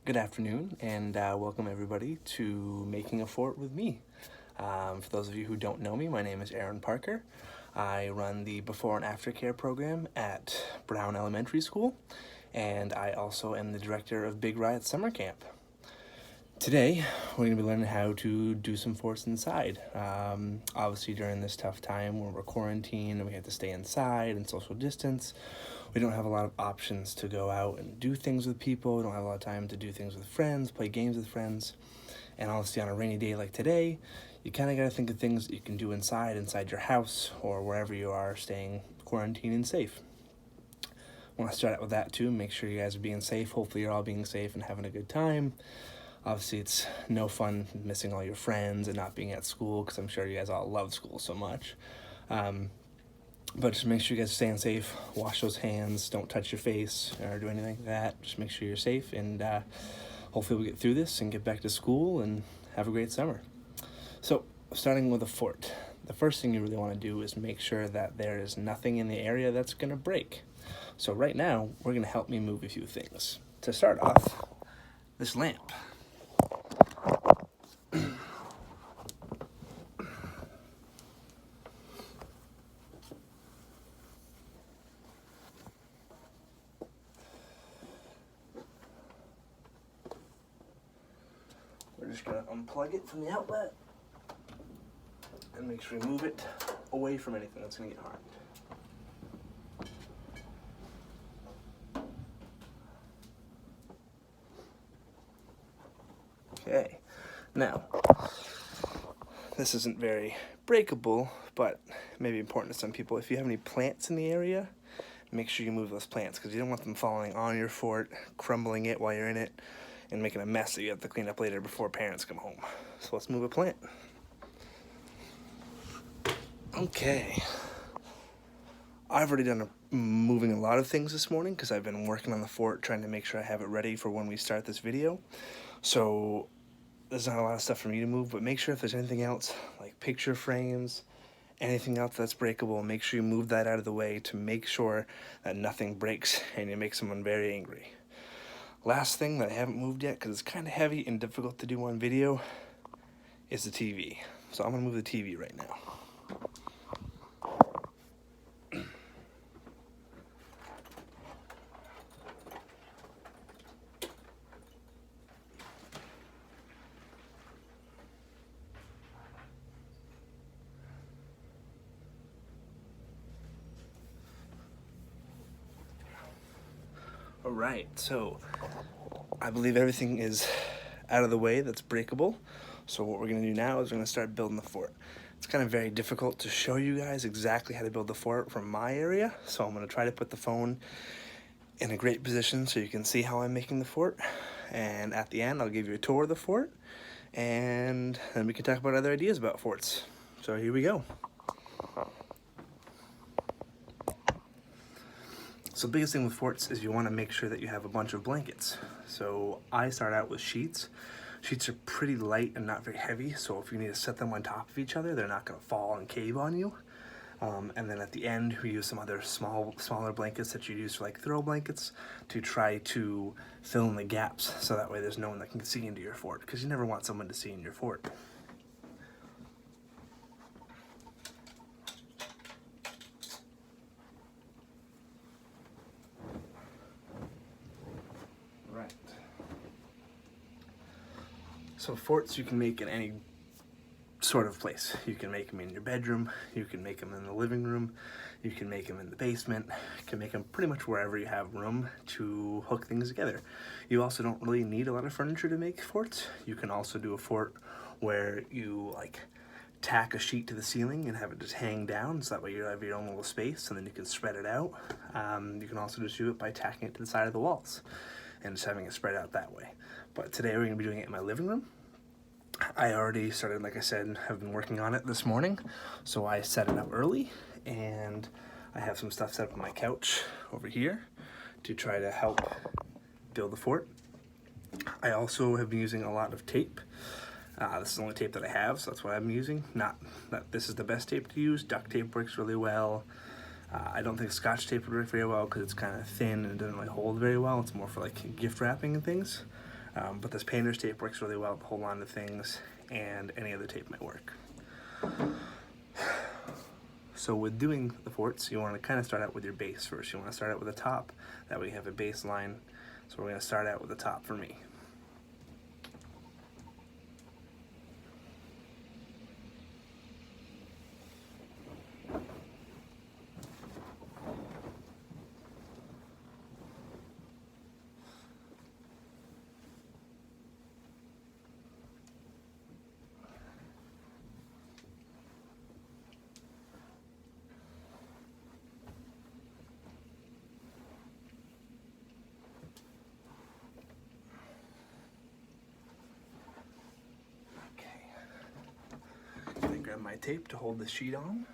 Good afternoon, and welcome everybody to Making a Fort with me. For those of you who don't know me, my name is Aaron Parker. I run the Before and After Care program at Brown Elementary School, and I also am the director of Big Riot Summer Camp. Today, we're going to be learning how to do some forts inside. Obviously, during this tough time where we're quarantined and we have to stay inside and social distance, we don't have a lot of options to go out and do things with people. We don't have a lot of time to do things with friends, play games with friends. And honestly, on a rainy day like today, you kind of got to think of things that you can do inside your house, or wherever you are staying quarantined and safe. I want to start out with that too. Make sure you guys are being safe. Hopefully you're all being safe and having a good time. Obviously, it's no fun missing all your friends and not being at school, because I'm sure you guys all love school so much. But just make sure you guys are staying safe. Wash those hands. Don't touch your face or do anything like that. Just make sure you're safe, and hopefully we'll get through this and get back to school and have a great summer. So, starting with a fort. The first thing you really want to do is make sure that there is nothing in the area that's going to break. So right now, we're going to help me move a few things. To start off, this lamp. We're just going to unplug it from the outlet and make sure we move it away from anything that's going to get harmed. Okay, now, this isn't very breakable, but maybe important to some people. If you have any plants in the area, make sure you move those plants, because you don't want them falling on your fort, crumbling it while you're in it, and making a mess that you have to clean up later before parents come home. So let's move a plant. Okay. I've already done moving a lot of things this morning, because I've been working on the fort, trying to make sure I have it ready for when we start this video. So there's not a lot of stuff for me to move, but make sure if there's anything else, like picture frames, anything else that's breakable, make sure you move that out of the way to make sure that nothing breaks and you make someone very angry. Last thing that I haven't moved yet, because it's kind of heavy and difficult to do on video, is the TV. So I'm going to move the TV right now. Alright, so I believe everything is out of the way that's breakable. So what we're going to do now is we're going to start building the fort. It's kind of very difficult to show you guys exactly how to build the fort from my area, so I'm going to try to put the phone in a great position so you can see how I'm making the fort. And at the end, I'll give you a tour of the fort, and then we can talk about other ideas about forts. So here we go. So the biggest thing with forts is you want to make sure that you have a bunch of blankets. So I start out with sheets. Sheets are pretty light and not very heavy, so if you need to set them on top of each other, they're not going to fall and cave on you. And then at the end, we use some other smaller blankets that you use for like throw blankets to try to fill in the gaps, so that way there's no one that can see into your fort, because you never want someone to see in your fort. Right. So forts you can make in any sort of place. You can make them in your bedroom, you can make them in the living room, you can make them in the basement, you can make them pretty much wherever you have room to hook things together. You also don't really need a lot of furniture to make forts. You can also do a fort where you like tack a sheet to the ceiling and have it just hang down, so that way you have your own little space and then you can spread it out. You can also just do it by tacking it to the side of the walls and just having it spread out that way. But today we're going to be doing it in my living room. I already started, like I said, have been working on it this morning, so I set it up early, and I have some stuff set up on my couch over here to try to help build the fort. I also have been using a lot of tape. This is the only tape that I have, so that's what I'm using. Not that this is the best tape to use. Duct tape works really well. I don't think Scotch tape would work very well because it's kind of thin and it doesn't really hold very well. It's more for like gift wrapping and things. But this painter's tape works really well to hold on to things, and any other tape might work. So with doing the forts, you want to kind of start out with your base first. You want to start out with the top, that way you have a baseline. So we're going to start out with the top for me. Grab my tape to hold the sheet on.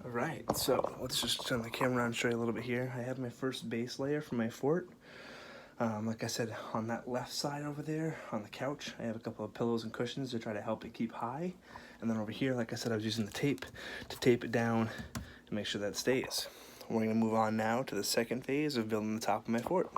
Alright, so let's just turn the camera on and show you a little bit here. I have my first base layer for my fort. Like I said, on that left side over there, on the couch, I have a couple of pillows and cushions to try to help it keep high. And then over here, like I said, I was using the tape to tape it down and make sure that it stays. We're going to move on now to the second phase of building the top of my fort.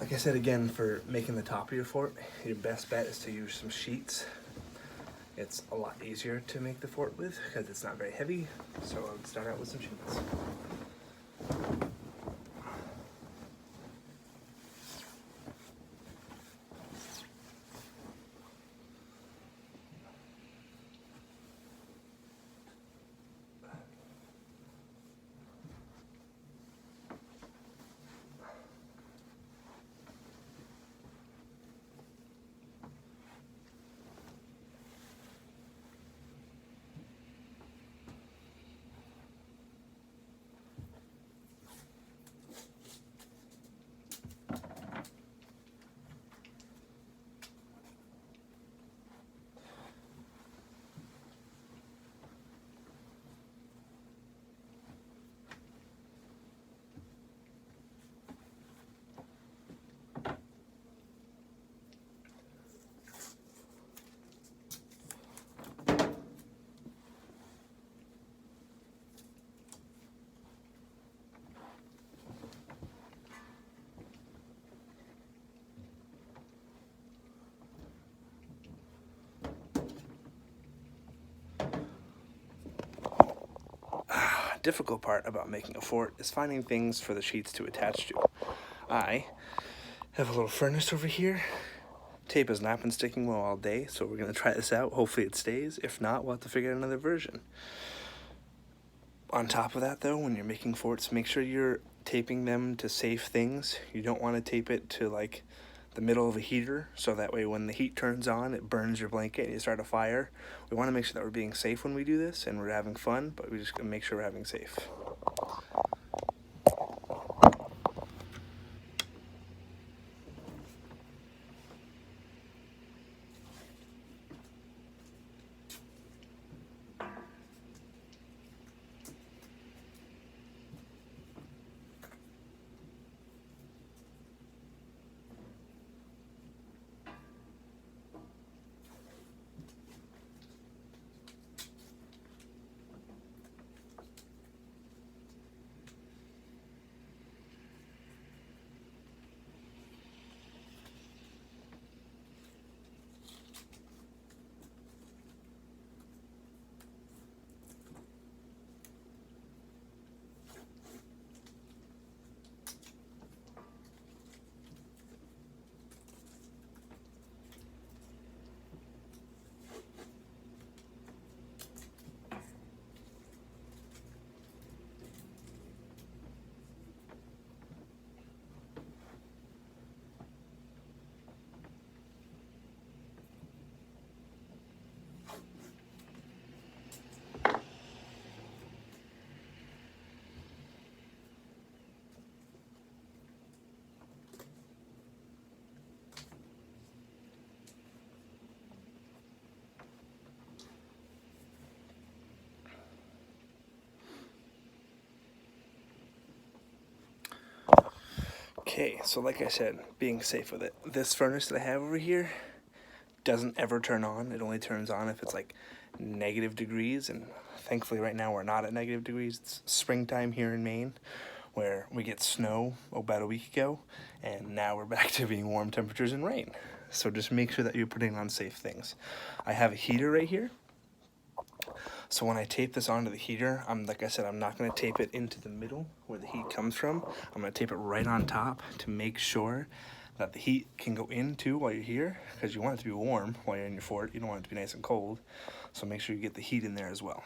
Like I said again, for making the top of your fort, your best bet is to use some sheets. It's a lot easier to make the fort with because it's not very heavy, so I would start out with some sheets. Difficult part about making a fort is finding things for the sheets to attach to. I have a little furnace over here. Tape has not been sticking well all day, so we're going to try this out. Hopefully it stays. If not, we'll have to figure out another version. On top of that, though, when you're making forts, make sure you're taping them to safe things. You don't want to tape it to, like, the middle of a heater, so that way when the heat turns on, it burns your blanket and you start a fire. We want to make sure that we're being safe when we do this, and we're having fun, but we just gotta make sure we're having safe. Okay, so like I said, being safe with it. This furnace that I have over here doesn't ever turn on. It only turns on if it's like negative degrees, and thankfully right now we're not at negative degrees. It's springtime here in Maine, where we get snow about a week ago, and now we're back to being warm temperatures and rain. So just make sure that you're putting on safe things. I have a heater right here. So when I tape this onto the heater, like I said, I'm not going to tape it into the middle where the heat comes from. I'm going to tape it right on top to make sure that the heat can go in too while you're here, because you want it to be warm while you're in your fort. You don't want it to be nice and cold. So make sure you get the heat in there as well.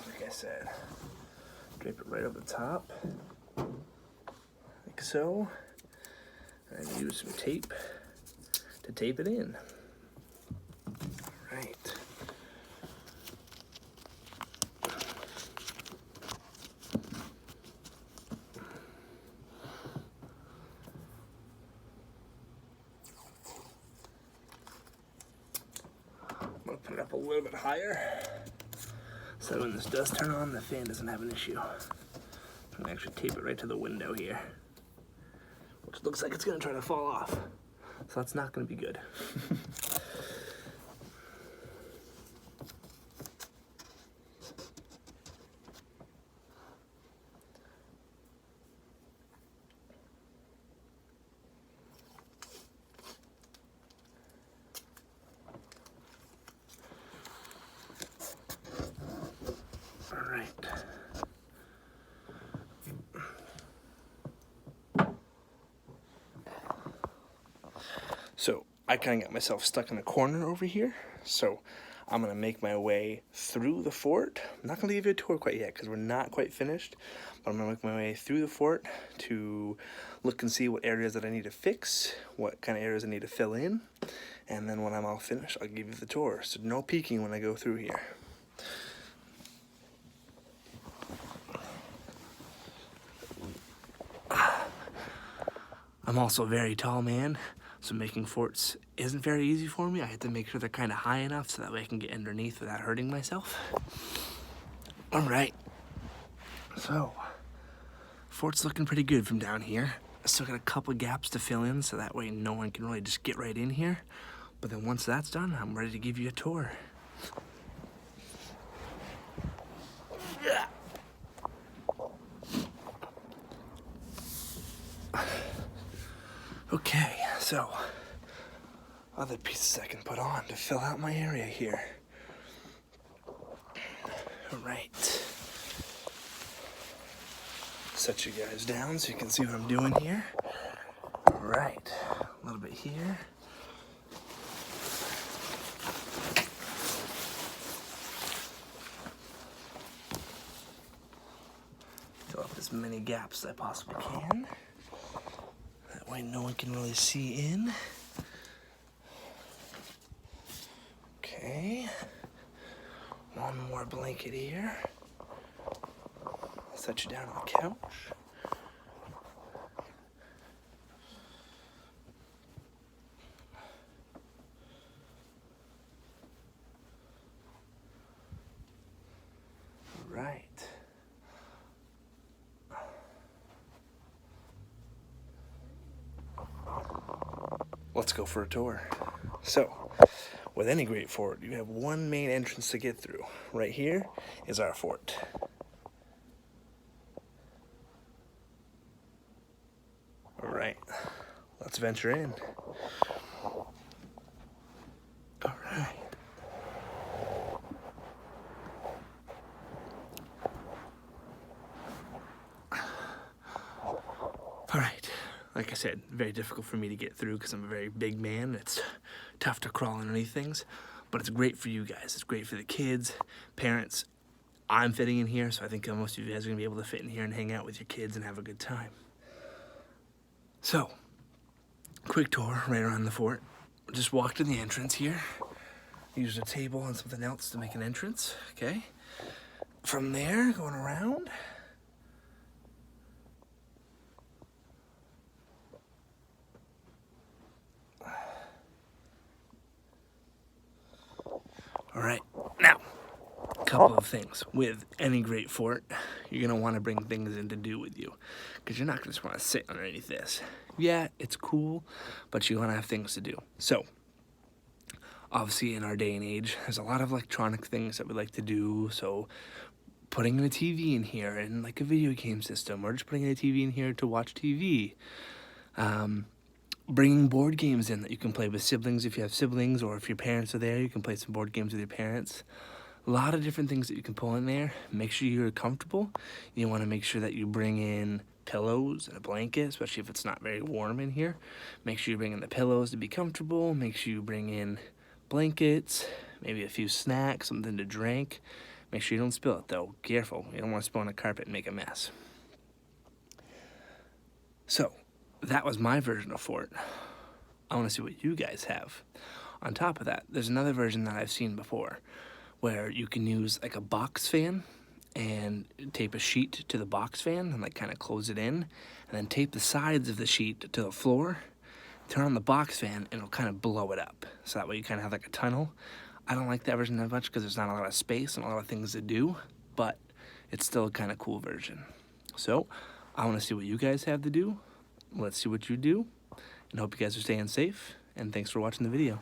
Like I said, drape it right over the top, like so, and use some tape to tape it in. Right. I'm gonna put it up a little bit higher, so when this does turn on, the fan doesn't have an issue. I'm gonna actually tape it right to the window here, which looks like it's gonna try to fall off. So that's not gonna be good. All right. So I kind of got myself stuck in a corner over here, so I'm going to make my way through the fort. I'm not going to give you a tour quite yet because we're not quite finished, but I'm going to make my way through the fort to look and see what areas that I need to fix, what kind of areas I need to fill in, and then when I'm all finished, I'll give you the tour. So no peeking when I go through here. I'm also a very tall man, so making forts isn't very easy for me. I have to make sure they're kind of high enough so that way I can get underneath without hurting myself. All right, so fort's looking pretty good from down here. I still got a couple gaps to fill in so that way no one can really just get right in here. But then once that's done, I'm ready to give you a tour. Okay, so other pieces I can put on to fill out my area here. All right. Set you guys down so you can see what I'm doing here. All right, a little bit here. Fill up as many gaps as I possibly can. That way no one can really see in. Okay. One more blanket here. I'll set you down on the couch. Right. Let's go for a tour. So, with any great fort, you have one main entrance to get through. Right here is our fort. All right, let's venture in. All right. All right, like I said, very difficult for me to get through because I'm a very big man. It's tough to crawl underneath things, but it's great for you guys. It's great for the kids, parents. I'm fitting in here, so I think most of you guys are gonna be able to fit in here and hang out with your kids and have a good time. So, quick tour right around the fort. Just walk to the entrance here. Use a table and something else to make an entrance, okay? From there, going around. couple of things. With any great fort, you're going to want to bring things in to do with you, because you're not going to just want to sit underneath this. Yeah, it's cool, but you want to have things to do. So, obviously in our day and age, there's a lot of electronic things that we like to do. So, putting in a TV in here and like a video game system, or just putting in a TV in here to watch TV. Bringing board games in that you can play with siblings if you have siblings, or if your parents are there, you can play some board games with your parents. A lot of different things that you can pull in there. Make sure you're comfortable. You want to make sure that you bring in pillows and a blanket, especially if it's not very warm in here. Make sure you bring in the pillows to be comfortable. Make sure you bring in blankets, maybe a few snacks, something to drink. Make sure you don't spill it though. Careful, you don't want to spill on the carpet and make a mess. So, that was my version of fort. I want to see what you guys have. On top of that, there's another version that I've seen before, where you can use like a box fan and tape a sheet to the box fan and like kind of close it in, and then tape the sides of the sheet to the floor, turn on the box fan, and it'll kind of blow it up. So that way you kind of have like a tunnel. I don't like that version that much because there's not a lot of space and a lot of things to do, but it's still a kind of cool version. So I want to see what you guys have to do. Let's see what you do, and hope you guys are staying safe, and thanks for watching the video.